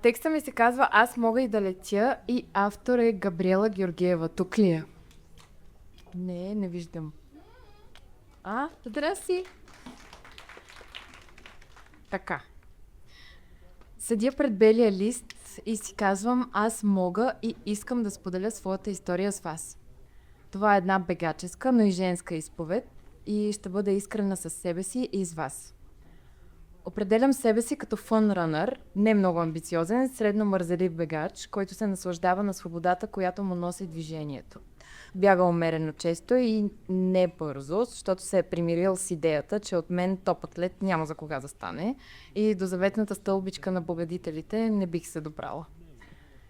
Текста ми се казва "Аз мога и да летя" и автор е Габриела Георгиева. Тук ли е? Не виждам. Здрасти! Така. Седя пред белия лист и си казвам "Аз мога и искам да споделя своята история с вас". Това е една бегаческа, но и женска изповед и ще бъда искрена със себе си и с вас. Определям себе си като фънранър, не много амбициозен, средно мързелив бегач, който се наслаждава на свободата, която му носи движението. Бяга умерено често и не бързо, защото се е примирил с идеята, че от мен топ атлет няма за кога да стане и до заветната стълбичка на победителите не бих се добрала.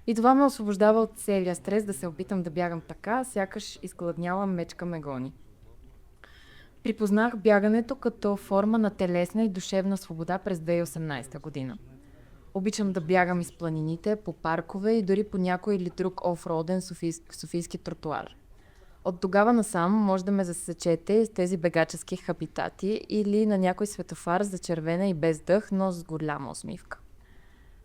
И това ме освобождава от целия стрес да се опитам да бягам така, сякаш изгладняла мечка ме гони. Припознах бягането като форма на телесна и душевна свобода през 2018 година. Обичам да бягам из планините, по паркове и дори по някой или друг офроден софийски тротуар. От тогава насам може да ме засечете с тези бегачески хабитати или на някой светофар за червена и без дъх, но с голяма усмивка.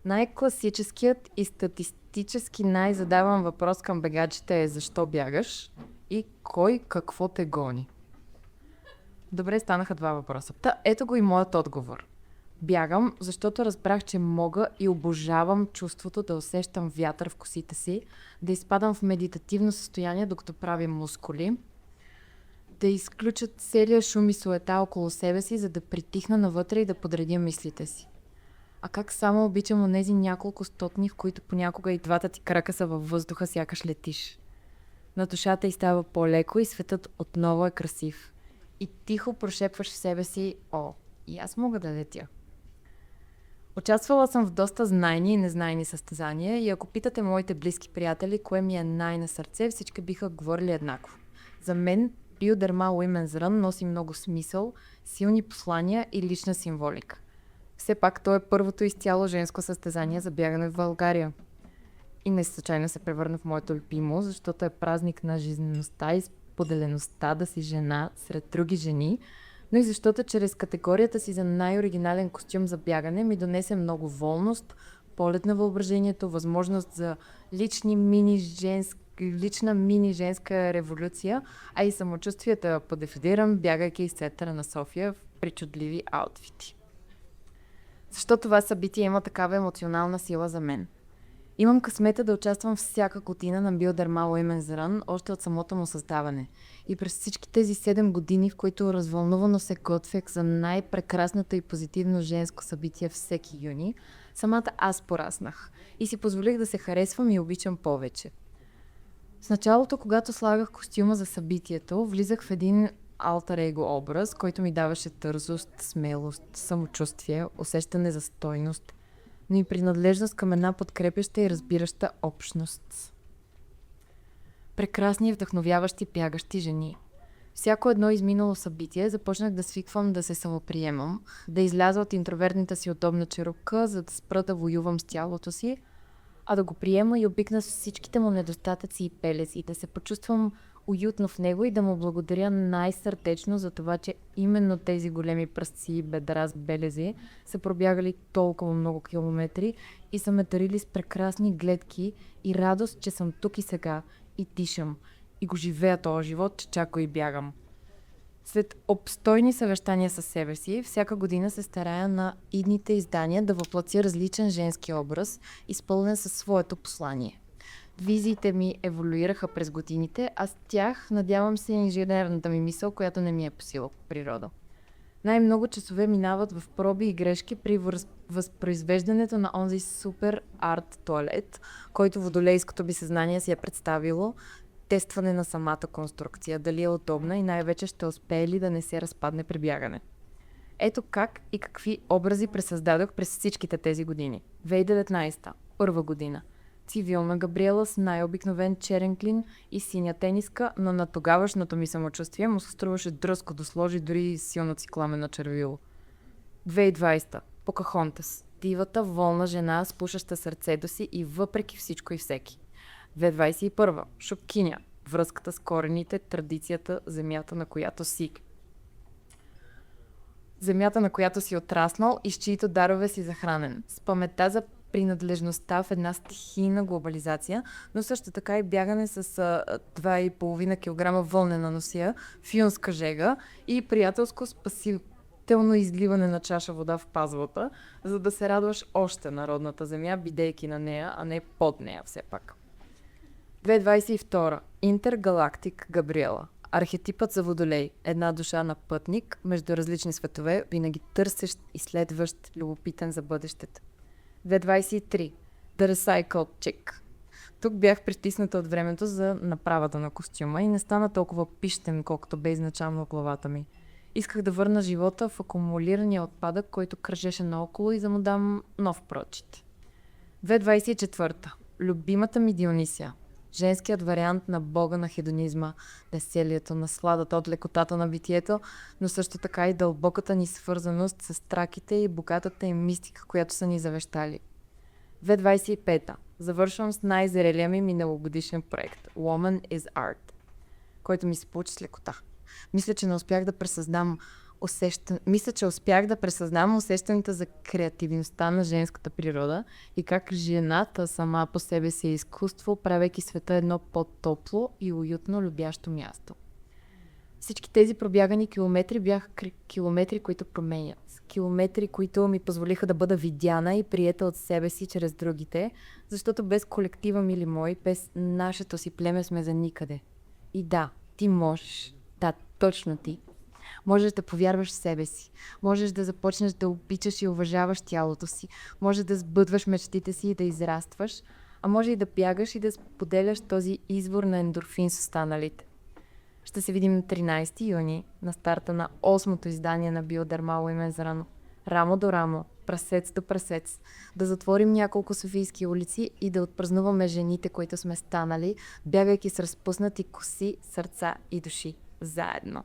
Най-класическият и статистически най-задаван въпрос към бегачите е защо бягаш и кой какво те гони. Добре, станаха два въпроса. Ето го и моят отговор. Бягам, защото разбрах, че мога и обожавам чувството да усещам вятър в косите си, да изпадам в медитативно състояние, докато правя мускули, да изключат целия шум и суета около себе си, за да притихна навътре и да подредя мислите си. А как само обичам онези няколко стотни, в които понякога и двата ти крака са във въздуха, сякаш летиш. На душата й става по-леко и светът отново е красив. И тихо прошепваш в себе си: "О, и аз мога да летя". Участвала съм в доста знайни и незнайни състезания и ако питате моите близки приятели кое ми е най-на сърце, всички биха говорили еднакво. За мен Bioderma Women's Run носи много смисъл, силни послания и лична символика. Все пак то е първото изцяло женско състезание за бягане в България. И не случайно се превърна в моето любимо, защото е празник на жизнеността и споделеността да си жена сред други жени, но и защото чрез категорията си за най-оригинален костюм за бягане ми донесе много волност, полет на въображението, възможност за лична мини женска революция, а и самочувствието да подефилирам, бягайки из центъра на София в причудливи аутфити. Защо това събитие има такава емоционална сила за мен? Имам късмета да участвам всяка година на Bioderma Women's Run още от самото му създаване. И през всички тези 7 години, в които развълнувано се готвех за най-прекрасното и позитивно женско събитие всеки юни, самата аз пораснах и си позволих да се харесвам и обичам повече. С началото, когато слагах костюма за събитието, влизах в един алтер его образ, който ми даваше тързост, смелост, самочувствие, усещане за стойност, но и принадлежност към една подкрепяща и разбираща общност. Прекрасни и вдъхновяващи бягащи жени. Всяко едно изминало събитие започнах да свиквам да се самоприемам, да изляза от интровертната си удобна черупка, за да спра да воювам с тялото си, а да го приема и обикна с всичките му недостатъци и белези, да се почувствам уютно в него и да му благодаря най-сърдечно за това, че именно тези големи пръстци и бедра с белези са пробягали толкова много километри и са ме дарили с прекрасни гледки и радост, че съм тук и сега и дишам и го живея този живот, че чако и бягам. След обстойни съвещания със себе си, всяка година се старая на идните издания да въплатя различен женски образ, изпълнен със своето послание. Визиите ми еволюираха през годините, а с тях надявам се инженерната ми мисъл, която не ми е по сила по природа. Най-много часове минават в проби и грешки при възпроизвеждането на онзи супер арт туалет, който водолейското би съзнание си е представило, тестване на самата конструкция, дали е удобна и най-вече ще успее ли да не се разпадне при бягане. Ето как и какви образи пресъздадох през всичките тези години. 2019, първа година. Цивилна Габриела с най-обикновен черен клин и синя тениска, но на тогавашното ми самочувствие му се струваше дръзко да сложи дори силно цикламено червило. 2020. Покахонтас. Дивата, волна жена, спушаща сърцето си и въпреки всичко и всеки. 2021. Шопкиня. Връзката с корените, традицията, земята на която си. Земята, на която си отраснал и с чието дарове си захранен. С паметта за принадлежността в една стихийна глобализация, но също така и бягане с 2,5 кг вълнена носия, фюнска жега и приятелско спасително изливане на чаша вода в пазвата, за да се радваш още на родната земя, бидейки на нея, а не под нея все пак. 2022. Интергалактик Габриела. Архетипът за водолей. Една душа на пътник между различни светове, винаги търсещ, изследващ, любопитен за бъдещето. 2023. The Recycled Chick. Тук бях притисната от времето за направата на костюма и не стана толкова пищен, колкото бе изначално в главата ми. Исках да върна живота в акумулирания отпадък, който кръжеше наоколо и да му дам нов прочит. 2024. Любимата ми Дионисия. Женският вариант на бога на хедонизма, веселието, насладата от лекотата на битието, но също така и дълбоката ни свързаност с траките и богатата им мистика, която са ни завещали. 2025. Завършвам с най-зрелия ми миналогодишен проект Woman is Art, който ми се получи с лекота. Мисля, че успях да пресъзнам усещането за креативността на женската природа и как жената сама по себе си е изкуство, правейки света едно по-топло и уютно любящо място. Всички тези пробягани километри бяха километри, които променят. Километри, които ми позволиха да бъда видяна и приета от себе си чрез другите, защото без колектива, мили мои, без нашето си племе сме за никъде. И да, ти можеш. Да, точно ти. Можеш да повярваш в себе си. Можеш да започнеш да обичаш и уважаваш тялото си. Можеш да сбъдваш мечтите си и да израстваш. А може и да бягаш и да споделяш този извор на ендорфин с останалите. Ще се видим на 13 юни на старта на 8-то издание на Биодерма Women's Run. Рамо до рамо, прасец до прасец. Да затворим няколко софийски улици и да отпразнуваме жените, които сме станали, бягайки с разпуснати коси, сърца и души. Заедно.